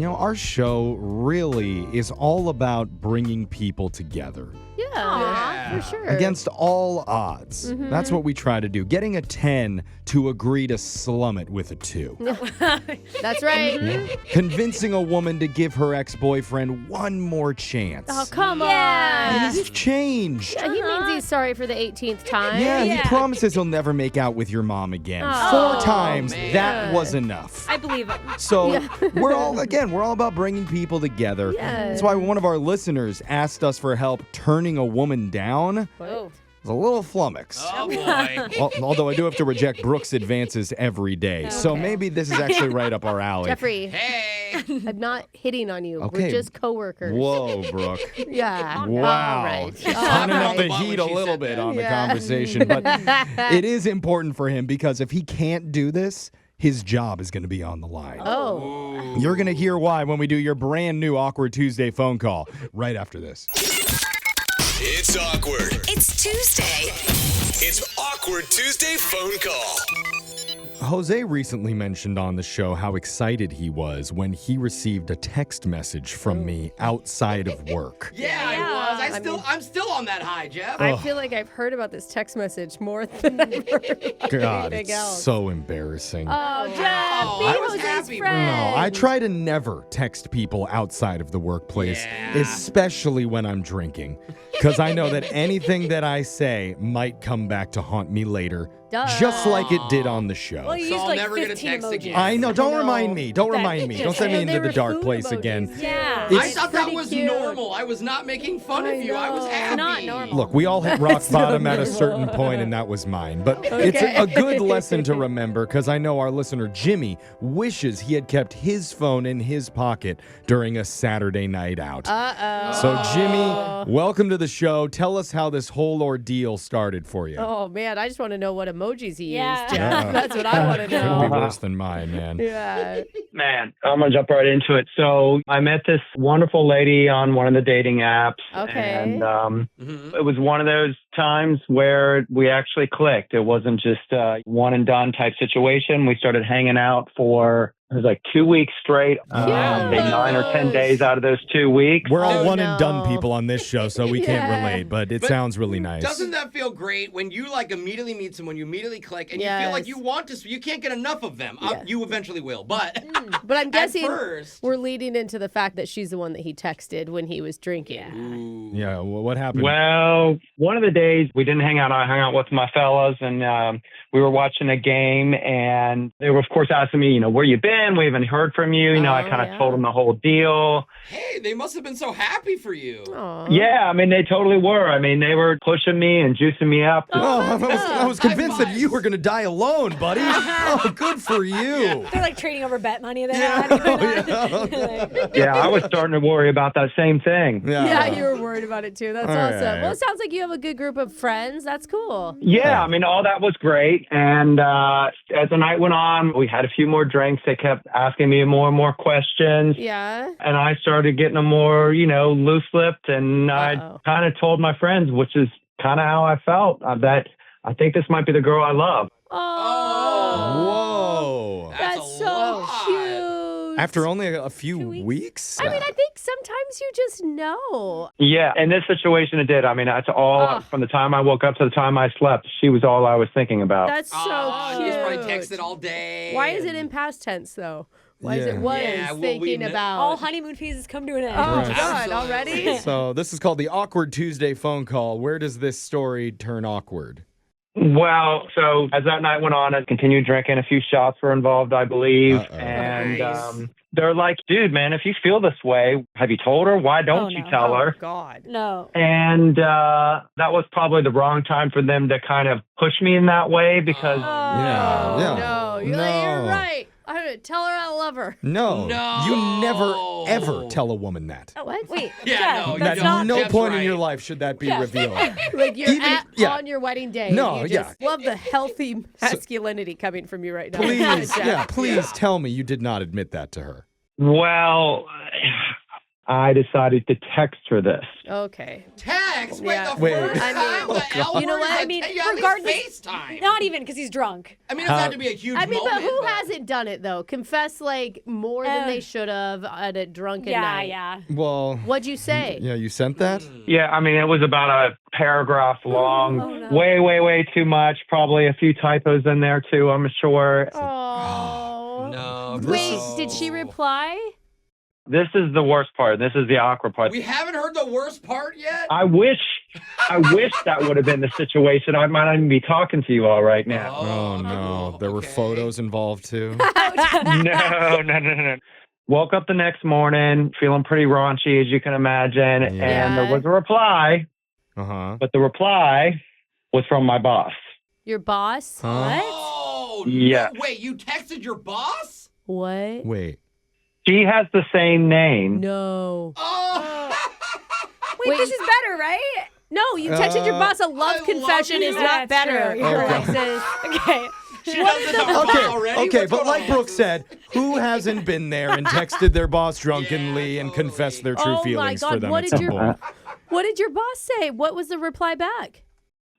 our show really is all about bringing people together. Yeah, for sure. Against all odds. Mm-hmm. That's what we try to do. Getting a 10 to agree to slum it with a 2. That's right. Convincing a woman to give her ex-boyfriend one more chance. Oh, come Yeah. on. He's changed. Yeah, he means he's sorry for the 18th time. Yeah, he Yeah. promises he'll never make out with your mom again. Oh, 4 times, man. that was enough. I believe it. So we're all about bringing people together. Yeah. That's why one of our listeners asked us for help turning a woman down. Oh. It's a little flummox. Oh, boy. Although I do have to reject Brooke's advances every day. So Okay. maybe this is actually right up our alley. Jeffrey, Hey. I'm not hitting on you. Okay. We're just coworkers. Whoa, Brooke. Yeah. Wow. All right. Turning up the When heat she a little said bit that. on the Yeah. conversation. But it is important for him because if he can't do this, his job is going to be on the line. Oh. You're going to hear why when we do your brand new Awkward Tuesday phone call right after this. It's awkward. It's Tuesday. It's Awkward Tuesday phone call. Jose recently mentioned on the show how excited he was when he received a text message from me outside of work. Yeah, I was. I'm still on that high, Jeff. I feel like I've heard about this text message more than I've heard God, anything it's else. so embarrassing. Oh, Jeff, Oh, be I was Jose's happy for friend. No, I try to never text people outside of the workplace, Yeah. especially when I'm drinking, because I know that anything that I say might come back to haunt me later, Duh. just like it did on the show. Well, you So used I'll like never get a 15 text emojis. again. I know. Don't I know. remind me. Don't That remind me. Don't just- send me And into they the were dark food place emojis. again. Yeah. I It's thought that pretty was cute. normal. I was not making fun of you. I was know. happy. Not normal. Look, we all hit rock bottom at a certain point, and that was mine. But it's a good lesson to remember because I know our listener, Jimmy, wishes he had kept his phone in his pocket during a Saturday night out. Uh-oh. So, Jimmy, welcome to the show. Tell us how this whole ordeal started for you. Oh, man, I just want to know what emojis he Yeah. used, Jeff. Yeah. That's what I want to Couldn't be know. worse than mine, man. Yeah. Man, I'm going to jump right into it. So I met this wonderful lady on one of the dating apps. Okay. And Mhm. it was one of those times where we actually clicked. It wasn't just a one and done type situation. We started hanging out for, it was like 2 weeks straight. Yeah. Maybe 9 or 10 days out of those 2 weeks. We're all Oh, one and done no. people on this show, so we can't Yeah. relate, but it But sounds really nice. Doesn't that feel great when you like immediately meet someone, you immediately click, and you feel like Yes. you want to, you can't get enough of them. Yeah. You eventually will, but But I'm at guessing first. we're leading into the fact that she's the one that he texted when he was drinking. Ooh. Yeah, what happened? Well, one of the days we didn't hang out. I hung out with my fellas, and we were watching a game, and they were, of course, asking me, where you been? We haven't heard from you. I Oh, kind of yeah. told them the whole deal. Hey, they must have been so happy for you. Aw. Yeah, I mean, they totally were. I mean, they were pushing me and juicing me up. Oh, I was convinced that High you were going to die alone, buddy. Oh, good for you. They're like trading over bet money they Yeah. had. Oh, yeah. Yeah, I was starting to worry about that same thing. Yeah, you were worried about it too. That's All awesome. right. Well, it sounds like you have a good group of friends. That's cool. Yeah, I mean, all that was great. And as the night went on, we had a few more drinks. They kept asking me more and more questions. Yeah. And I started getting them more, loose-lipped. And I Uh-oh. kind of told my friends, which is kind of how I felt, that I think this might be the girl I love. Oh. Whoa. That's so lot. cute. After only a few 2 weeks? weeks? I mean, I think sometimes you just know. Yeah, in this situation, it did. I mean, that's all, Oh. from the time I woke up to the time I slept, she was all I was thinking about. That's so Oh, cute. he's probably texted all day. Why is it in past tense though? Why is it Yeah. was Yeah, well, thinking we kn- about? All honeymoon phases come to an end. Oh Right. God, Absolutely. already? So this is called the Awkward Tuesday phone call. Where does this story turn awkward? Well, so as that night went on, I continued drinking. A few shots were involved, I believe. Uh-oh. And Nice. they're like, dude, man, if you feel this way, have you told her? Why don't Oh, you no. tell Oh her? God. No. And that was probably the wrong time for them to kind of push me in that way because Yeah, yeah. No, you're No. right. I'm gonna tell her I love her. No. No. You never, ever tell a woman that. What? Wait. Yeah, Jeff, no, you that's At don't. not. no Jeff's point in right. your life should that be Yeah. revealed. Like you're Even- yeah. on your wedding day. No, you just love the healthy masculinity coming from you right now. Please, Jeff. yeah, please tell me you did not admit that to her. well, I decided to text her this. Okay. Text? Wait, Yeah. the Wait. first I time? mean- The L You know word? what? Like, I mean, hey, you at least regardless- FaceTime. Not even because he's drunk. I mean, it doesn't have to be a huge I mean, moment. but who hasn't done it though? Confess like more than they should have at a drunken night. Yeah. Well, What'd you say? yeah, you sent that? Yeah, I mean, it was about a paragraph long. no. Way too much. Probably a few typos in there, too, I'm sure. Oh. No. Wait, bro. did she reply? This is the worst part. This is the awkward part. We haven't heard the worst part yet? I wish that would have been the situation. I might not even be talking to you all right now. Oh, no. There were okay. photos involved, too. No. Woke up the next morning feeling pretty raunchy, as you can imagine, and there was a reply, Uh-huh. but the reply was from my boss. Your boss? Huh? Oh, Yeah. no, wait, you texted your boss? What? Wait. She has the same name. No. Oh. Wait, this is better, right? No, you texted your boss a I love love confession you. is not That's better. true. You're Okay. Alexis. Okay. She knows it's her boss already? Okay, What's but going like on? Brooke said, who hasn't been there and texted their boss drunkenly Yeah, and totally. confessed their true Oh my feelings for God, them? what at did some your- point? What did your boss say? What was the reply back?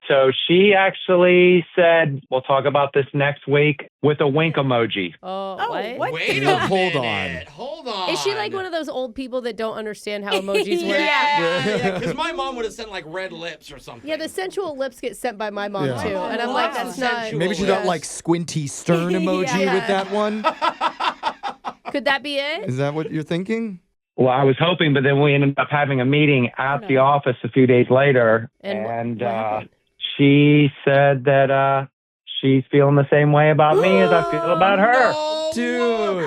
So she actually said, we'll talk about this next week with a wink emoji. Oh, what? Wait Yeah, a hold minute. Hold on. Is she like one of those old people that don't understand how emojis work? Yeah, because my mom would have sent like red lips or something. Yeah, the sensual lips get sent by my mom Yeah. too, and I'm like, that's not. Sensual. Maybe she got like squinty stern emoji Yeah. with that one? Could that be it? Is that what you're thinking? Well, I was hoping, but then we ended up having a meeting at the office a few days later, And what happened? she said that she's feeling the same way about me as I feel about her. No Dude. way.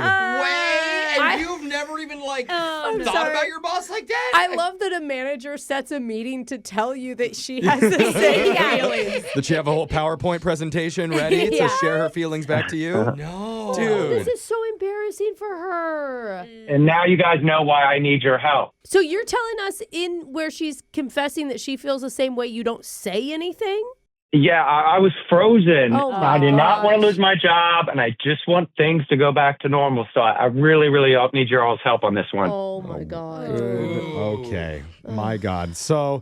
And I- you've never even like I'm thought sorry. about your boss like that? I love that a manager sets a meeting to tell you that she has the same feelings. Did she have a whole PowerPoint presentation ready Yeah. to share her feelings back to you? No. Dude. This is so embarrassing for her. And now you guys know why I need your help. So you're telling us in where she's confessing that she feels the same way, you don't say anything? Yeah, I was frozen. Oh, my I did not want gosh. to lose my job, and I just want things to go back to normal. So I really need your all's help on this one. Oh my God. Good. Okay. My God. So,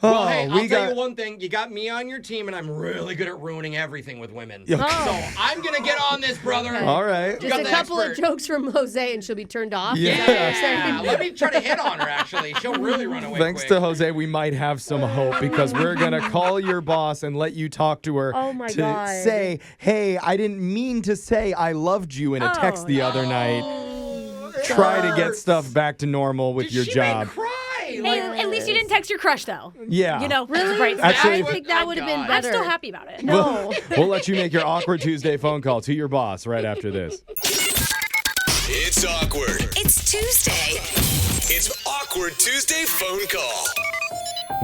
Well, hey, I'll we tell got. you one thing. You got me on your team, and I'm really good at ruining everything with women. Yeah. So I'm going to get on this, brother. All right. Just got a the couple of expert. jokes from Jose and she'll be turned off. Yeah. Is that what you're saying? Let me try to hit on her, actually. She'll really run away Thanks quick. to Jose, we might have some hope because we're going to call your boss and let you talk to her Oh, my to God. say, hey, I didn't mean to say I loved you in a text the other night. It Try to get hurts. stuff back to normal with Dude, your she job. May cry. Hey, Like, at least you didn't text your crush, though. Yeah. You know, Really? right. Actually- I think that would have been I'm better. I'm still happy about it. No. We'll let you make your awkward Tuesday phone call to your boss right after this. It's awkward. It's Tuesday. It's Awkward Tuesday phone call.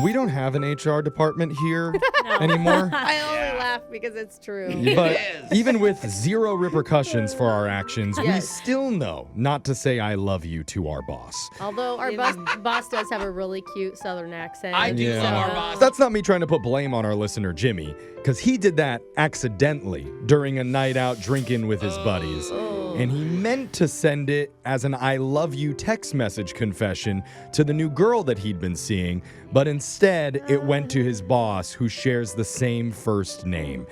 We don't have an HR department here anymore. I only laugh because it's true. But is. even with zero repercussions for our actions, we Yes. still know not to say I love you to our boss. Although our boss does have a really cute southern accent. I do Yeah. love our boss. That's not me trying to put blame on our listener, Jimmy, because he did that accidentally during a night out drinking with his buddies. And he meant to send it as an I love you text message confession to the new girl that he'd been seeing, but instead it went to his boss who shares the same first name.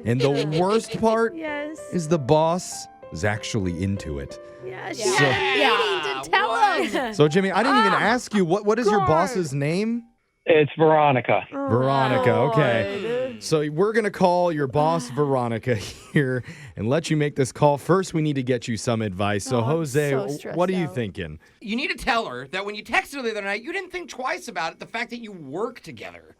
And the worst part Yes. is the boss is actually into it. Yeah, she So- had a meeting to tell him. So Jimmy, I didn't even ask you what is your boss's name? It's Veronica. Veronica, okay. So we're going to call your boss, Veronica, here and let you make this call. First, we need to get you some advice. So, Oh, I'm Jose, so stressed what are you out. thinking? You need to tell her that when you texted her the other night, you didn't think twice about it, the fact that you work together.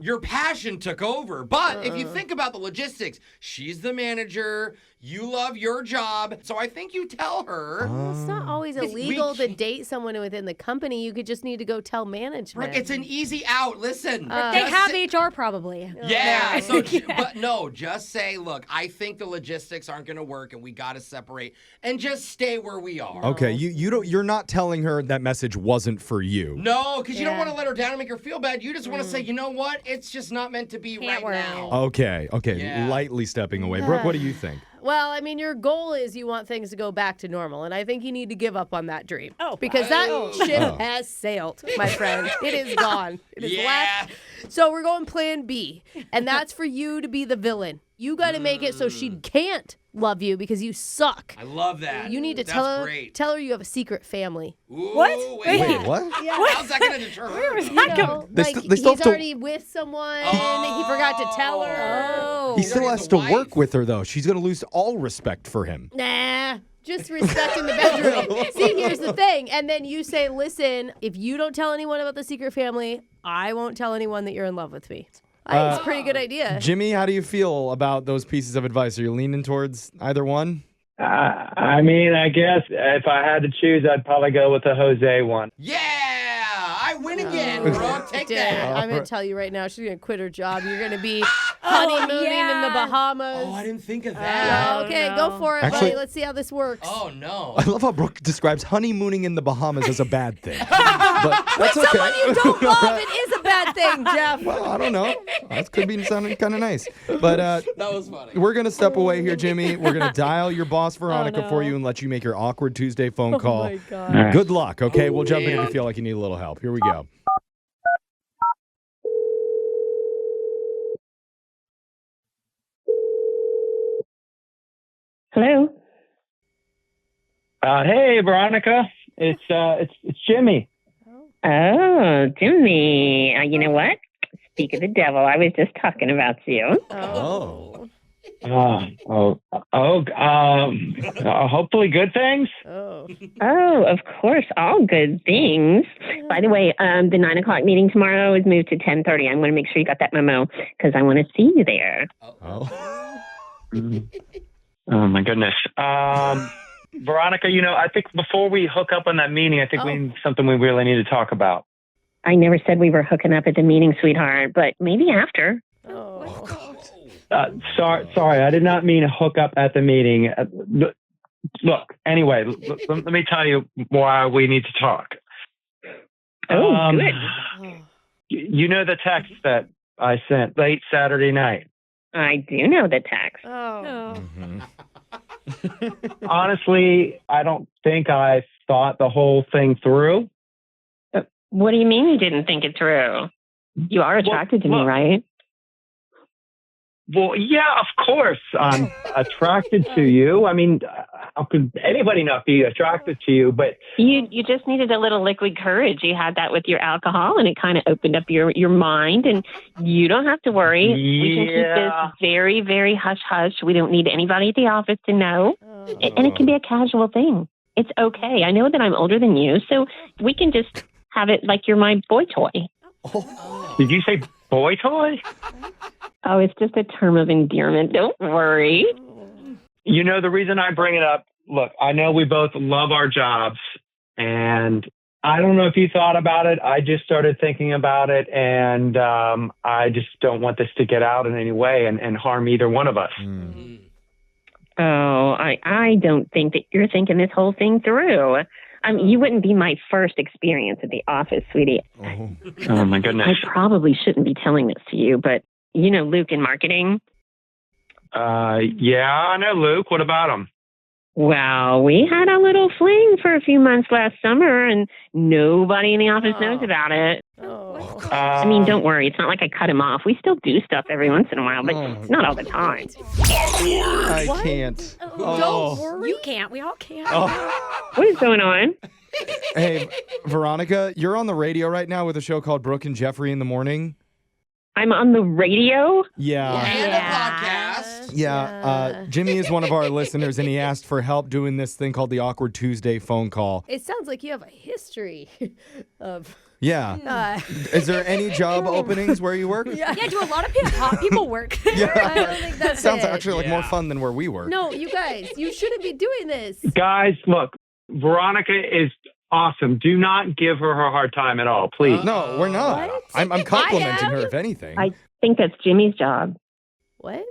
Your passion took over. But if you think about the logistics, she's the manager, you love your job. So I think you tell her. Well, it's not always It's illegal to weak. date someone within the company. You could just need to go tell management. Brooke, it's an easy out. Listen. They just have say- HR probably. Yeah. So, but no, just say, look, I think the logistics aren't going to work, and we got to separate, and just stay where we are. Okay, you're not telling her that message wasn't for you. No, because you don't Yeah. want to let her down and make her feel bad. You just want to say, you know what? It's just not meant to be Can't right work. now. Okay, Yeah. lightly stepping away. Brooke, what do you think? Well, I mean, your goal is you want things to go back to normal, and I think you need to give up on that dream. Oh, because that ship has sailed, my friend. It is gone. It is left. So we're going plan B, and that's for you to be the villain. You got to make it so she can't love you because you suck. I love that. You need to That's tell her you have a secret family. Ooh, What? Wait, what? How's that going to deter her? You know, They like st- they still he's have to- already with someone. He forgot to tell her. He He's still already has the to work wife. with her, though. She's going to lose all respect for him. Nah, just respect in the bedroom. See, here's the thing. And then you say, listen, if you don't tell anyone about the secret family, I won't tell anyone that you're in love with me. I think it's a pretty good idea. Jimmy, how do you feel about those pieces of advice? Are you leaning towards either one? I mean, I guess if I had to choose, I'd probably go with the Jose one. Yeah, I win again, Brooke. Take Dude, that. I'm going to tell you right now, she's going to quit her job. You're going to be honeymooning in the Bahamas. Oh, I didn't think of that. Okay, go for it, Actually- buddy. Let's see how this works. Oh, no. I love how Brooke describes honeymooning in the Bahamas as a bad thing. But that's okay. Someone you don't love, it is a bad thing, Jeff. Well, I don't know. That could be sounding kind of nice. But That was funny. we're going to step away here, Jimmy. We're going to dial your boss, Veronica, for you and let you make your awkward Tuesday phone call. Oh, my God. Good luck, okay? We'll jump in if you feel like you need a little help. Here we go. Hello. Hey, Veronica, it's Jimmy. Oh, Jimmy. You know what? Speak of the devil. I was just talking about you. Oh. Hopefully good things. Oh. Oh, of course, all good things. By the way, the 9 o'clock meeting tomorrow is moved to 10:30. I'm going to make sure you got that memo because I want to see you there. Oh. Oh my goodness. Veronica, I think before we hook up on that meeting, I think we something we really need to talk about. I never said we were hooking up at the meeting, sweetheart, but maybe after. Sorry, I did not mean to hook up at the meeting. Look, anyway, let me tell you why we need to talk. Oh, good. You know the text that I sent late Saturday night. I do know the text. Honestly, I don't think I thought the whole thing through. What do you mean you didn't think it through? You are attracted to me, right? Well, yeah, of course. I'm attracted to you. I mean, how could anybody not be attracted to you? But you just needed a little liquid courage. You had that with your alcohol, and it kind of opened up your mind. And you don't have to worry. We can keep this very, very hush hush. We don't need anybody at the office to know, and it can be a casual thing. It's okay. I know that I'm older than you, so we can just have it like you're my boy toy. Did you say boy toy? Oh, it's just a term of endearment. Don't worry. You know, the reason I bring it up, look, I know we both love our jobs, and I don't know if you thought about it. I just started thinking about it, and I just don't want this to get out in any way and harm either one of us. Oh, I don't think that you're thinking this whole thing through. I mean, you wouldn't be my first experience at the office, sweetie. Oh, my goodness. I probably shouldn't be telling this to you, but you know Luke in marketing? Yeah, I know Luke. What about him? Well, we had a little fling for a few months last summer, and nobody in the office knows about it. I mean, don't worry. It's not like I cut him off. We still do stuff every once in a while, but not all the time. I can't. Don't worry. You can't. We all can't. What is going on? Hey, Veronica, you're on the radio right now with a show called Brooke and Jeffrey in the Morning. I'm on the radio? Yeah. And a podcast. Yeah. Jimmy is one of our listeners, and he asked for help doing this thing called the Awkward Tuesday phone call. It sounds like you have a history of... Yeah. Is there any job openings where you work? Yeah, do a lot of hot people work? I don't think that's Sounds it. actually like more fun than where we work. No, you guys, you shouldn't be doing this. Guys, look, Veronica is awesome. Do not give her a hard time at all, please. No, we're not. What? I'm complimenting I her, am? if anything. I think that's Jimmy's job, What?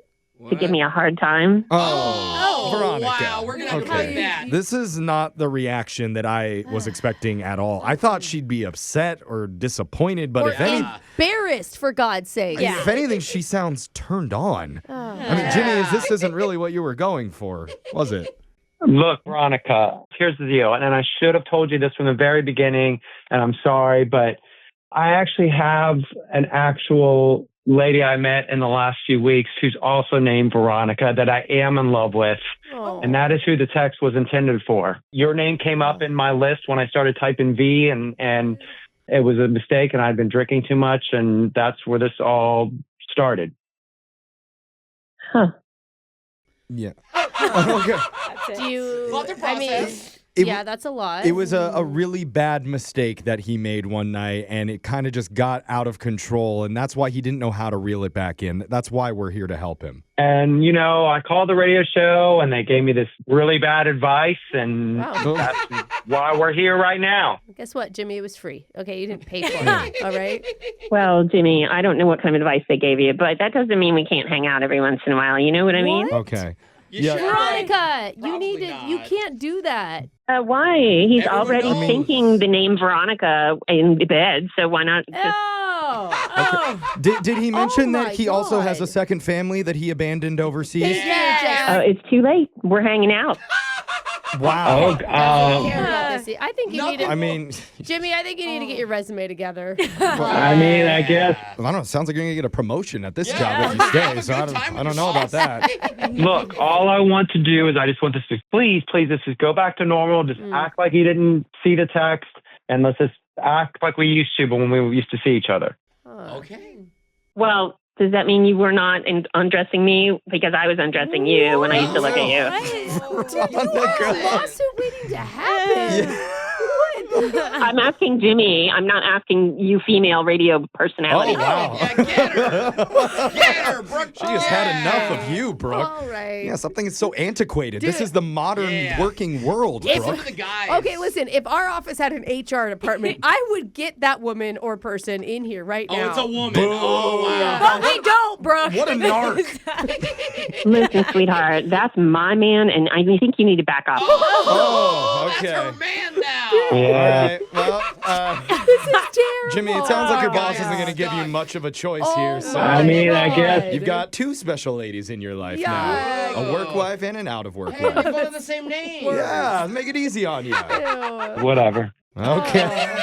to give me a hard time. Oh. Veronica. Wow, we're going to have to Okay. cut that. This is not the reaction that I was expecting at all. I thought she'd be upset or disappointed, but Or embarrassed, for God's sake. if anything, she sounds turned on. I mean, Jimmy, this isn't really what you were going for, was it? Look, Veronica, here's the deal. And I should have told you this from the very beginning, and I'm sorry, but I actually have an actual lady I met in the last few weeks who's also named Veronica that I am in love with. Oh. And that is who the text was intended for. Your name came up in my list when I started typing V, and it was a mistake, and I'd been drinking too much, and that's where this all started. Huh. Yeah. Okay. Do you, Lot to I mean, process. that's a lot. It was a really bad mistake that he made one night, and it kind of just got out of control, and that's why he didn't know how to reel it back in. That's why we're here to help him. And, I called the radio show, and they gave me this really bad advice, and Wow. that's why we're here right now. Guess what, Jimmy? It was free. Okay, you didn't pay for it. All right? Well, Jimmy, I don't know what kind of advice they gave you, but that doesn't mean we can't hang out every once in a while. You know what I mean? Okay. You Yeah. should. Veronica, you Probably need to. not. You can't do that. Why? He's Everyone already knows. thinking the name Veronica in the bed, so why not just... Oh. Did he mention my that he also has a God. second family that he abandoned overseas? Yeah. It's too late. We're hanging out. Wow. I think you need to. I mean, Jimmy, I think you need to get your resume together. I guess, I don't know. It sounds like you're going to get a promotion at this Yeah. job if you stay, Have a so good I don't, time with I don't your know about boss. that. look, all I want to do is I just want this to, please, let's just go back to normal. Just act like you didn't see the text, and let's just act like we used to, but when we used to see each other. Okay. Well, does that mean you were not undressing me? Because I was undressing you when I used to look at you. Lawsuit waiting to happen. I'm asking Jimmy. I'm not asking you female radio personality. Oh, wow. Yeah, get her. Get her, Brooke. She has had enough of you, Brooke. All right. Yeah, something is so antiquated. This is the modern Yeah. working world, If- Brooke. For the guys. Okay, listen. If our office had an HR department, I would get that woman or person in here right now. Oh, it's a woman. Oh, wow. But we don't, Brooke. What a narc. Listen, sweetheart, that's my man, and I think you need to back off. Oh, okay. That's her man now. All right. Well, This is terrible. Jimmy, it sounds like your boss guys. isn't going to give you much of a choice Oh here. So my I mean, I guess- God. you've got two special ladies in your life Yeah. now. A work wife and an out of work Hey, you wife. both have the same name. Yeah, make it easy on you. Ew. Whatever. Okay.